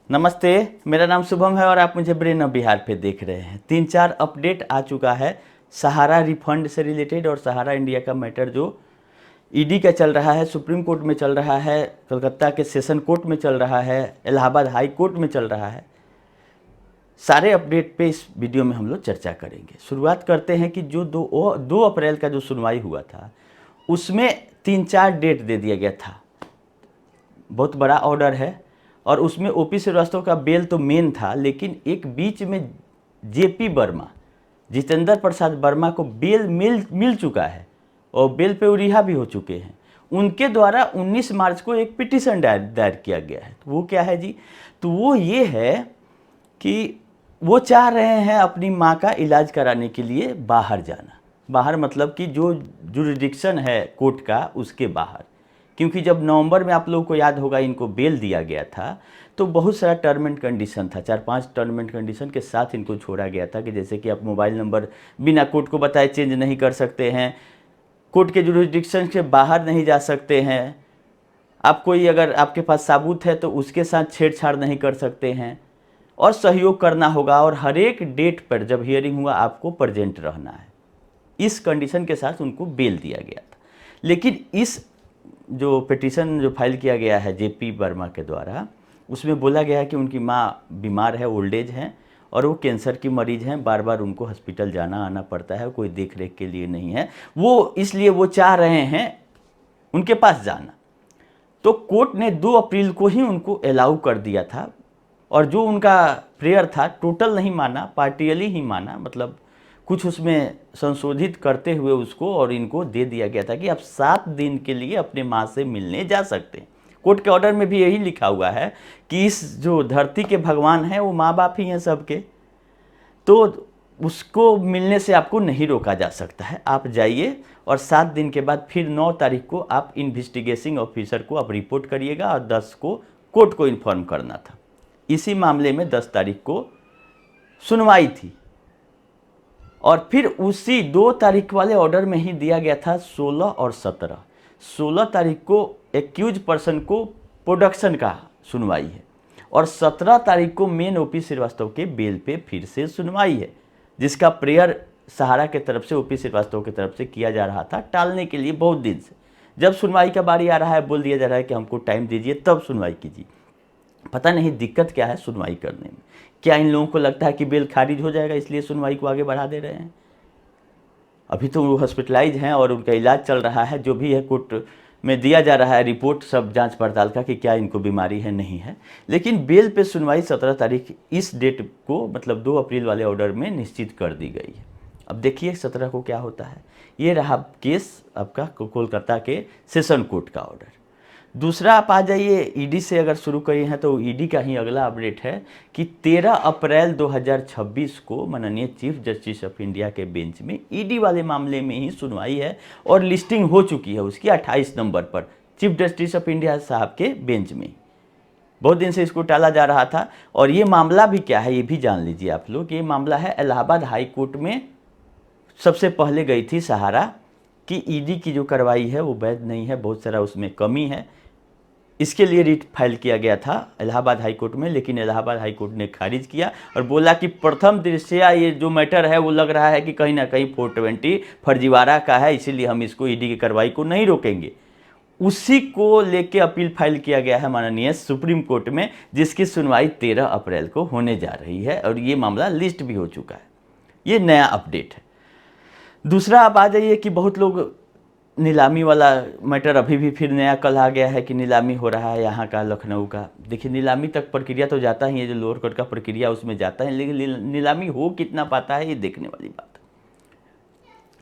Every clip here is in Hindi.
नमस्ते, मेरा नाम शुभम है और आप मुझे ब्रेन ऑफ बिहार पे देख रहे हैं। 3-4 अपडेट आ चुका है सहारा रिफंड से रिलेटेड और सहारा इंडिया का मैटर जो ईडी का चल रहा है, सुप्रीम कोर्ट में चल रहा है, कलकत्ता के सेशन कोर्ट में चल रहा है, इलाहाबाद हाई कोर्ट में चल रहा है। सारे अपडेट पे इस वीडियो में हम लोग चर्चा करेंगे। शुरुआत करते हैं कि जो 2 अप्रैल का जो सुनवाई हुआ था उसमें 3-4 डेट दे दिया गया था। बहुत बड़ा ऑर्डर है और उसमें ओपी श्रीवास्तव का बेल तो मेन था, लेकिन एक बीच में जेपी वर्मा, जितेंद्र प्रसाद वर्मा को बेल मिल चुका है और बेल पे रिहा भी हो चुके हैं। उनके द्वारा 19 मार्च को एक पिटीशन दायर किया गया है। तो वो क्या है जी? तो वो ये है कि वो चाह रहे हैं अपनी माँ का इलाज कराने के लिए बाहर जाना। बाहर मतलब कि जो जुरिडिक्शन है कोर्ट का उसके बाहर, क्योंकि जब नवंबर में आप लोगों को याद होगा इनको बेल दिया गया था तो बहुत सारा टर्म एंड कंडीशन था। 4-5 टर्म एंड कंडीशन के साथ इनको छोड़ा गया था कि जैसे कि आप मोबाइल नंबर बिना कोर्ट को बताए चेंज नहीं कर सकते हैं, कोर्ट के जुरिडिक्शन से बाहर नहीं जा सकते हैं, आप कोई अगर आपके पास सबूत है तो उसके साथ छेड़छाड़ नहीं कर सकते हैं और सहयोग करना होगा और हर एक डेट पर जब हियरिंग हुआ आपको प्रेजेंट रहना है। इस कंडीशन के साथ उनको बेल दिया गया था। लेकिन इस जो पिटीशन जो फाइल किया गया है जेपी वर्मा के द्वारा, उसमें बोला गया है कि उनकी माँ बीमार है, ओल्ड एज हैं और वो कैंसर की मरीज हैं, बार बार उनको हॉस्पिटल जाना आना पड़ता है, कोई देख रेख के लिए नहीं है, वो इसलिए वो चाह रहे हैं उनके पास जाना। तो कोर्ट ने 2 अप्रैल को ही उनको अलाउ कर दिया था और जो उनका प्रेयर था टोटल नहीं माना, पार्टियली ही माना, मतलब कुछ उसमें संशोधित करते हुए उसको और इनको दे दिया गया था कि आप 7 दिन के लिए अपने माँ से मिलने जा सकते हैं। कोर्ट के ऑर्डर में भी यही लिखा हुआ है कि इस जो धरती के भगवान हैं वो माँ बाप ही हैं सबके, तो उसको मिलने से आपको नहीं रोका जा सकता है। आप जाइए और 7 दिन के बाद फिर 9 तारीख को आप इन्वेस्टिगेटिंग ऑफिसर को आप रिपोर्ट करिएगा और 10 को कोर्ट को इन्फॉर्म करना था। इसी मामले में 10 तारीख को सुनवाई थी और फिर उसी 2 तारीख वाले ऑर्डर में ही दिया गया था 16 और 17। 16 तारीख को एक्यूज पर्सन को प्रोडक्शन का सुनवाई है और 17 तारीख को मेन ओपी श्रीवास्तव के बेल पे फिर से सुनवाई है, जिसका प्रेयर सहारा के तरफ से ओपी श्रीवास्तव की तरफ से किया जा रहा था टालने के लिए बहुत दिन से। जब सुनवाई का बारी आ रहा है बोल दिया जा रहा है कि हमको टाइम दीजिए तब सुनवाई कीजिए। पता नहीं दिक्कत क्या है सुनवाई करने में। क्या इन लोगों को लगता है कि बेल खारिज हो जाएगा इसलिए सुनवाई को आगे बढ़ा दे रहे हैं? अभी तो वो हॉस्पिटलाइज हैं और उनका इलाज चल रहा है, जो भी है कोर्ट में दिया जा रहा है रिपोर्ट सब जांच पड़ताल का कि क्या इनको बीमारी है नहीं है। लेकिन बेल पे सुनवाई 17 तारीख इस डेट को मतलब 2 अप्रैल वाले ऑर्डर में निश्चित कर दी गई है। अब देखिए 17 को क्या होता है। ये रहा केस आपका कोलकाता के सेशन कोर्ट का ऑर्डर। दूसरा आप आ जाइए ईडी से अगर शुरू करिए हैं तो ईडी का ही अगला अपडेट है कि 13 अप्रैल 2026 को माननीय चीफ जस्टिस ऑफ इंडिया के बेंच में ईडी वाले मामले में ही सुनवाई है और लिस्टिंग हो चुकी है उसकी 28 नंबर पर चीफ जस्टिस ऑफ इंडिया साहब के बेंच में। बहुत दिन से इसको टाला जा रहा था और ये मामला भी क्या है ये भी जान लीजिए आप लोग। ये मामला है इलाहाबाद हाई कोर्ट में सबसे पहले गई थी सहारा कि ईडी की जो कार्रवाई है वो वैध नहीं है, बहुत सारा उसमें कमी है, इसके लिए रिट फाइल किया गया था इलाहाबाद हाई कोर्ट में। लेकिन इलाहाबाद हाई कोर्ट ने खारिज किया और बोला कि प्रथम दृष्टया ये जो मैटर है वो लग रहा है कि कहीं ना कहीं 420 फर्जीवाड़ा का है, इसीलिए हम इसको ईडी की कार्रवाई को नहीं रोकेंगे। उसी को लेके अपील फाइल किया गया है माननीय सुप्रीम कोर्ट में, जिसकी सुनवाई 13 अप्रैल को होने जा रही है और ये मामला लिस्ट भी हो चुका है। ये नया अपडेट है। दूसरा आप आ जाइए कि बहुत लोग नीलामी वाला मैटर अभी भी फिर नया कल आ गया है कि नीलामी हो रहा है यहाँ का लखनऊ का। देखिए नीलामी तक प्रक्रिया तो जाता ही है, जो लोअर कोर्ट का प्रक्रिया उसमें जाता है, लेकिन नीलामी हो कितना पाता है ये देखने वाली बात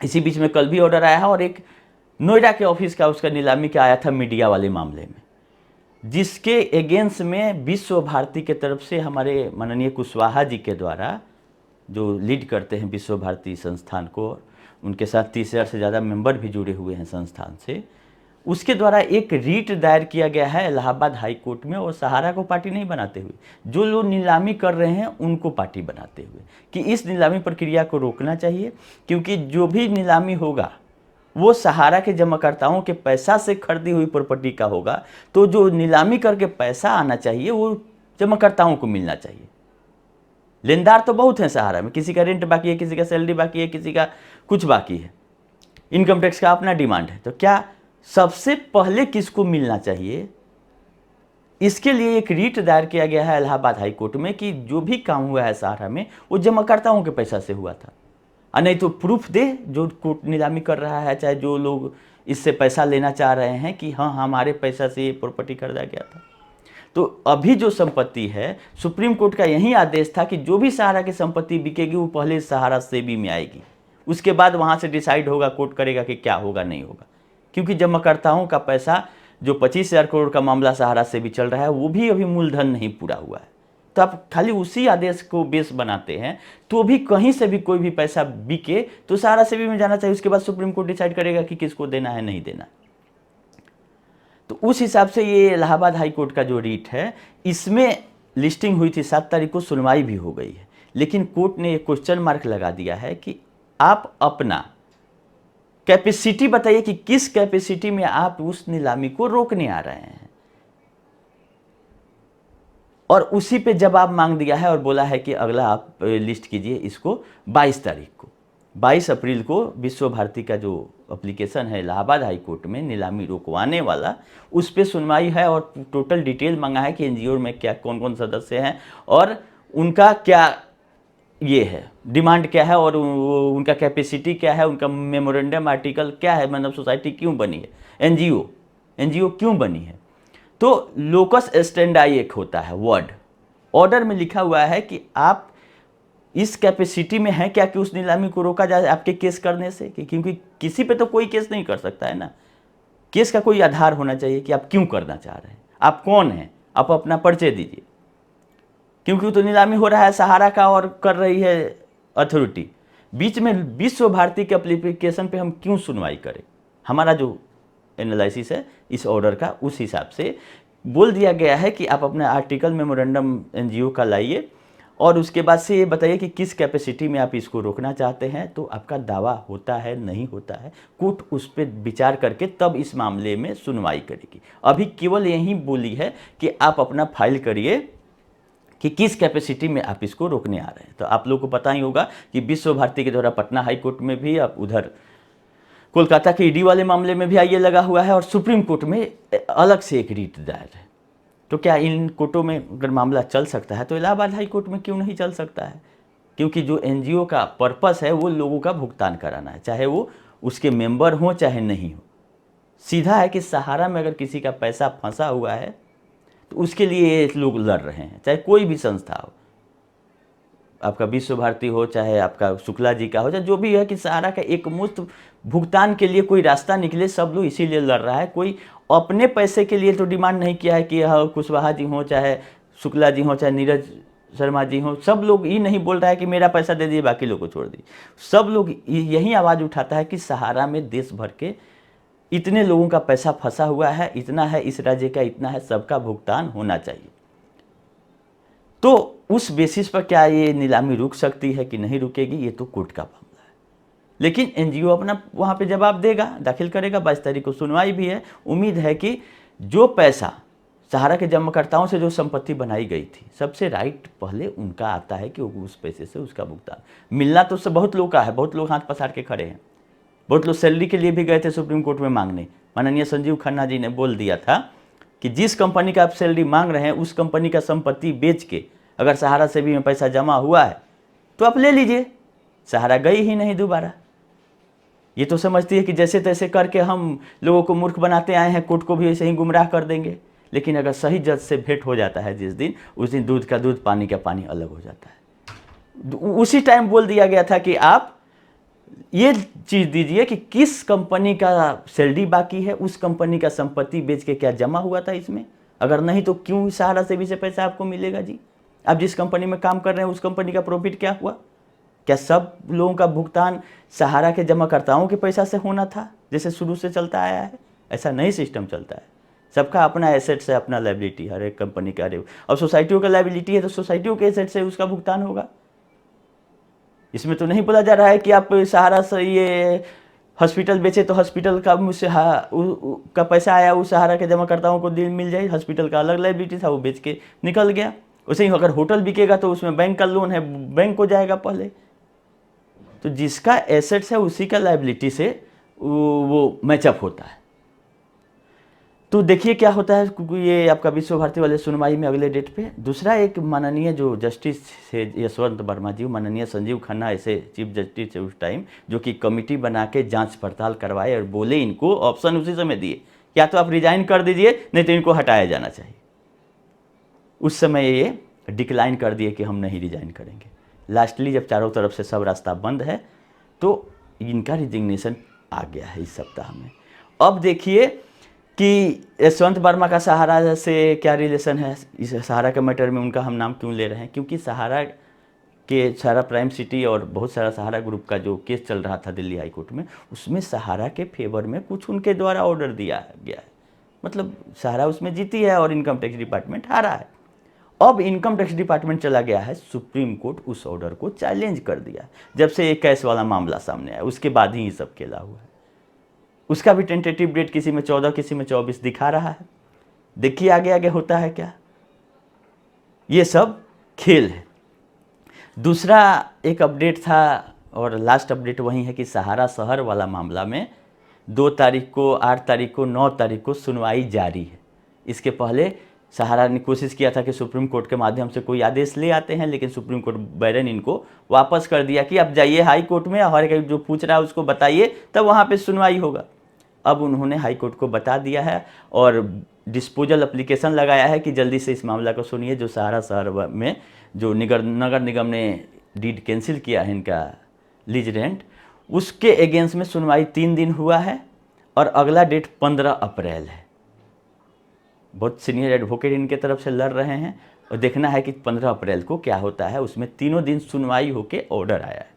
है। इसी बीच में कल भी ऑर्डर आया है और एक नोएडा के ऑफिस का उसका नीलामी का आया था मीडिया वाले मामले में, जिसके अगेंस्ट में विश्व भारती के तरफ से हमारे माननीय कुशवाहा जी के द्वारा जो लीड करते हैं विश्व भारती संस्थान को, उनके साथ 30,000 से ज़्यादा मेंबर भी जुड़े हुए हैं संस्थान से, उसके द्वारा एक रीट दायर किया गया है इलाहाबाद हाई कोर्ट में और सहारा को पार्टी नहीं बनाते हुए, जो लोग नीलामी कर रहे हैं उनको पार्टी बनाते हुए, कि इस नीलामी प्रक्रिया को रोकना चाहिए, क्योंकि जो भी नीलामी होगा वो सहारा के जमाकर्ताओं के पैसा से खरीदी हुई प्रॉपर्टी का होगा। तो जो नीलामी करके पैसा आना चाहिए वो जमाकर्ताओं को मिलना चाहिए। लेनदार तो बहुत हैं सहारा में, किसी का रेंट बाकी है, किसी का सैलरी बाकी है, किसी का कुछ बाकी है, इनकम टैक्स का अपना डिमांड है। तो क्या सबसे पहले किसको मिलना चाहिए, इसके लिए एक रीट दायर किया गया है इलाहाबाद हाई कोर्ट में कि जो भी काम हुआ है सहारा में वो जमाकर्ताओं के पैसा से हुआ था, और नहीं तो प्रूफ दे जो कोर्ट नीलामी कर रहा है, चाहे जो लोग इससे पैसा लेना चाह रहे हैं कि हाँ हमारे पैसा से ये प्रॉपर्टी खरीदा गया था। तो अभी जो संपत्ति है, सुप्रीम कोर्ट का यही आदेश था कि जो भी सहारा की संपत्ति बिकेगी वो पहले सहारा सेबी में आएगी, उसके बाद वहाँ से डिसाइड होगा, कोर्ट करेगा कि क्या होगा नहीं होगा। क्योंकि जमाकर्ताओं का पैसा जो 25,000 करोड़ का मामला सहारा से भी चल रहा है वो भी अभी मूलधन नहीं पूरा हुआ है। तो आप खाली उसी आदेश को बेस बनाते हैं, तो भी कहीं से भी कोई भी पैसा बिके तो सहारा सेबी में जाना चाहिए, उसके बाद सुप्रीम कोर्ट डिसाइड करेगा कि किसको देना है नहीं देना। तो उस हिसाब से ये इलाहाबाद हाई कोर्ट का जो रीट है इसमें लिस्टिंग हुई थी, 7 तारीख को सुनवाई भी हो गई है, लेकिन कोर्ट ने एक क्वेश्चन मार्क लगा दिया है कि आप अपना कैपेसिटी बताइए कि किस कैपेसिटी में आप उस नीलामी को रोकने आ रहे हैं। और उसी पे जवाब मांग दिया है और बोला है कि अगला आप लिस्ट कीजिए इसको 22 तारीख को। 22 अप्रैल को विश्व भारती का जो एप्लीकेशन है इलाहाबाद हाई कोर्ट में नीलामी रोकवाने वाला, उस पर सुनवाई है और टोटल डिटेल मांगा है कि एनजीओ में क्या कौन कौन सदस्य हैं और उनका क्या ये है डिमांड क्या है और उनका कैपेसिटी क्या है, उनका मेमोरेंडम आर्टिकल क्या है, मतलब सोसाइटी क्यों बनी है, एनजीओ क्यों बनी है। तो लोकस स्टैंडाई एक होता है वर्ड, ऑर्डर में लिखा हुआ है कि आप इस कैपेसिटी में हैं क्या कि उस नीलामी को रोका जाए आपके केस करने से, क्योंकि किसी पे तो कोई केस नहीं कर सकता है ना, केस का कोई आधार होना चाहिए कि आप क्यों करना चाह रहे हैं, आप कौन हैं, आप अपना परिचय दीजिए। क्योंकि तो नीलामी हो रहा है सहारा का और कर रही है अथॉरिटी, बीच में विश्व भारती के एप्लीकेशन पे हम क्यों सुनवाई करें। हमारा जो एनालिसिस है इस ऑर्डर का उस हिसाब से बोल दिया गया है कि आप अपना आर्टिकल मेमोरेंडम एनजीओ का लाइए और उसके बाद से ये बताइए कि किस कैपेसिटी में आप इसको रोकना चाहते हैं, तो आपका दावा होता है नहीं होता है, कोर्ट उस पर विचार करके तब इस मामले में सुनवाई करेगी। अभी केवल यही बोली है कि आप अपना फाइल करिए कि किस कैपेसिटी में आप इसको रोकने आ रहे हैं। तो आप लोग को पता ही होगा कि विश्व भारती के द्वारा पटना हाई कोर्ट में भी, अब उधर कोलकाता के ईडी वाले मामले में भी आइए लगा हुआ है और सुप्रीम कोर्ट में अलग से एक रीट दायर है। तो क्या इन कोर्टों में अगर मामला चल सकता है तो इलाहाबाद हाई कोर्ट में क्यों नहीं चल सकता है? क्योंकि जो एनजीओ का पर्पस है वो लोगों का भुगतान कराना है, चाहे वो उसके मेंबर हों चाहे नहीं हो। सीधा है कि सहारा में अगर किसी का पैसा फंसा हुआ है तो उसके लिए लोग लड़ रहे हैं, चाहे कोई भी संस्था हो, आपका विश्व भारती हो चाहे आपका शुक्ला जी का हो, चाहे जो भी है, कि सहारा का एक मुफ्त भुगतान के लिए कोई रास्ता निकले, सब लोग इसीलिए लड़ रहा है। कोई अपने पैसे के लिए तो डिमांड नहीं किया है कि कुशवाहा जी हो चाहे शुक्ला जी हो चाहे नीरज शर्मा जी हो, सब लोग ये नहीं बोल रहा है कि मेरा पैसा दे दिए बाकी लोग को छोड़ दिए। सब लोग यही आवाज़ उठाता है कि सहारा में देश भर के इतने लोगों का पैसा फंसा हुआ है, इतना है इस राज्य का, इतना है, सबका भुगतान होना चाहिए। तो उस बेसिस पर क्या ये नीलामी रुक सकती है कि नहीं रुकेगी, ये तो कोर्ट का मामला है। लेकिन एनजीओ अपना वहाँ पे जवाब देगा, दाखिल करेगा। 22 तारीख को सुनवाई भी है। उम्मीद है कि जो पैसा सहारा के जमाकर्ताओं से जो संपत्ति बनाई गई थी, सबसे राइट पहले उनका आता है कि उस पैसे से उसका भुगतान मिलना तो सब बहुत लोग का है। बहुत लोग हाथ पसार के खड़े हैं, बहुत लोग सैलरी के लिए भी गए थे सुप्रीम कोर्ट में मांगने। माननीय संजीव खन्ना जी ने बोल दिया था कि जिस कंपनी का आप सैलरी मांग रहे हैं उस कंपनी का संपत्ति बेच के अगर सहारा सेबी में पैसा जमा हुआ है तो आप ले लीजिए। सहारा गई ही नहीं दोबारा। ये तो समझती है कि जैसे तैसे करके हम लोगों को मूर्ख बनाते आए हैं, कोर्ट को भी ऐसे ही गुमराह कर देंगे। लेकिन अगर सही जज से भेंट हो जाता है जिस दिन, उस दिन दूध का दूध पानी का पानी अलग हो जाता है। उसी टाइम बोल दिया गया था कि आप ये चीज़ दीजिए कि किस कंपनी का सैलरी बाकी है, उस कंपनी का संपत्ति बेच के क्या जमा हुआ था इसमें, अगर नहीं तो क्यों सहारा सेबी से पैसा आपको मिलेगा जी। आप जिस कंपनी में काम कर रहे हैं उस कंपनी का प्रॉफिट क्या हुआ? क्या सब लोगों का भुगतान सहारा के जमाकर्ताओं के पैसा से होना था जैसे शुरू से चलता आया है? ऐसा नहीं सिस्टम चलता है। सबका अपना एसेट्स है, अपना लायबिलिटी, हर एक कंपनी का। और सोसाइटियों का लायबिलिटी है तो सोसाइटियों के एसेट्स से उसका भुगतान होगा। इसमें तो नहीं बोला जा रहा है कि आप सहारा से ये हॉस्पिटल बेचे तो हॉस्पिटल का मुझसे का पैसा आया वो सहारा के जमाकर्ताओं को मिल जाए। हॉस्पिटल का अलग लायबिलिटी था, वो बेच के निकल गया। वैसे ही अगर होटल बिकेगा तो उसमें बैंक का लोन है, बैंक को जाएगा पहले। तो जिसका एसेट्स है उसी का लायबिलिटी से वो मैचअप होता है। तो देखिए क्या होता है, क्योंकि ये आपका विश्व भारती वाले सुनवाई में अगले डेट पे। दूसरा एक माननीय जो जस्टिस थे यशवंत वर्मा जी, माननीय संजीव खन्ना ऐसे चीफ जस्टिस थे उस टाइम, जो कि कमेटी बना के जांच पड़ताल करवाए और बोले, इनको ऑप्शन उसी समय दिए, या तो आप रिजाइन कर दीजिए नहीं तो इनको हटाया जाना चाहिए। उस समय ये डिक्लाइन कर दिए कि हम नहीं रिजाइन करेंगे। लास्टली जब चारों तरफ से सब रास्ता बंद है तो इनका रिजिग्नेशन आ गया है इस सप्ताह में। अब देखिए कि यशवंत वर्मा का सहारा से क्या रिलेशन है। इस सहारा के मैटर में उनका हम नाम क्यों ले रहे हैं, क्योंकि सहारा के सहारा प्राइम सिटी और बहुत सारा सहारा ग्रुप का जो केस चल रहा था दिल्ली हाई कोर्ट में, उसमें सहारा के फेवर में कुछ उनके द्वारा ऑर्डर दिया गया है। मतलब सहारा उसमें जीती है और इनकम टैक्स डिपार्टमेंट हारा है। अब इनकम टैक्स डिपार्टमेंट चला गया है सुप्रीम कोर्ट, उस ऑर्डर को चैलेंज कर दिया। जब से एक कैश वाला मामला सामने आया उसके बाद ही ये सब खेला हुआ है। उसका भी टेंटेटिव डेट किसी में 14 किसी में 24 दिखा रहा है। देखिए आगे आगे होता है क्या। ये सब खेल है। दूसरा एक अपडेट था और लास्ट अपडेट वही है कि सहारा शहर वाला मामला में 2 तारीख को, 8 तारीख को, 9 तारीख को सुनवाई जारी है। इसके पहले सहारा ने कोशिश किया था कि सुप्रीम कोर्ट के माध्यम से कोई आदेश ले आते हैं, लेकिन सुप्रीम कोर्ट बैरन इनको वापस कर दिया कि आप जाइए हाई कोर्ट में, हर एक जो पूछ रहा है उसको बताइए, तब वहाँ पे सुनवाई होगा। अब उन्होंने हाई कोर्ट को बता दिया है और डिस्पोजल एप्लीकेशन लगाया है कि जल्दी से इस मामला को सुनिए। जो सहारा शहर में जो नगर निगम ने डीड कैंसिल किया है इनका लीज रेंट, उसके अगेंस्ट में सुनवाई 3 दिन हुआ है और अगला डेट 15 अप्रैल है। बहुत सीनियर एडवोकेट इनके तरफ से लड़ रहे हैं और देखना है कि 15 अप्रैल को क्या होता है। उसमें 3 दिन सुनवाई होके ऑर्डर आया है।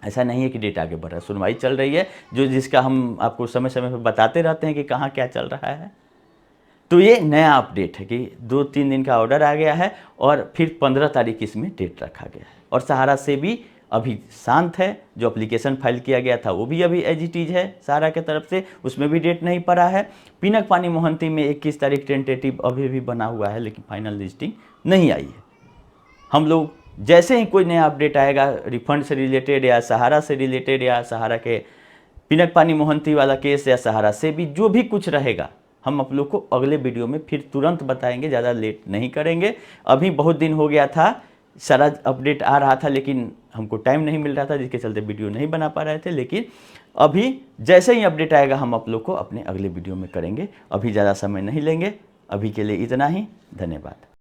ऐसा नहीं है कि डेट आगे बढ़ रहा है, सुनवाई चल रही है, जो जिसका हम आपको समय समय पर बताते रहते हैं कि कहाँ क्या चल रहा है। तो ये नया अपडेट है कि 2-3 दिन का ऑर्डर आ गया है और फिर 15 तारीख इसमें डेट रखा गया है। और सहारा से भी अभी शांत है, जो एप्लीकेशन फाइल किया गया था वो भी अभी एज इट इज है सहारा के तरफ से, उसमें भी डेट नहीं पड़ा है। पिनक पानी मोहंती में 21 तारीख टेंटेटिव अभी भी बना हुआ है, लेकिन फाइनल लिस्टिंग नहीं आई है। हम लोग जैसे ही कोई नया अपडेट आएगा रिफंड से रिलेटेड या सहारा से रिलेटेड या सहारा के पिनक पानी मोहंती वाला केस या सहारा से भी जो भी कुछ रहेगा, हम आप लोग को अगले वीडियो में फिर तुरंत बताएंगे, ज़्यादा लेट नहीं करेंगे। अभी बहुत दिन हो गया था, सारा अपडेट आ रहा था लेकिन हमको टाइम नहीं मिल रहा था, जिसके चलते वीडियो नहीं बना पा रहे थे। लेकिन अभी जैसे ही अपडेट आएगा हम आप लोग को अपने अगले वीडियो में करेंगे। अभी ज़्यादा समय नहीं लेंगे। अभी के लिए इतना ही, धन्यवाद।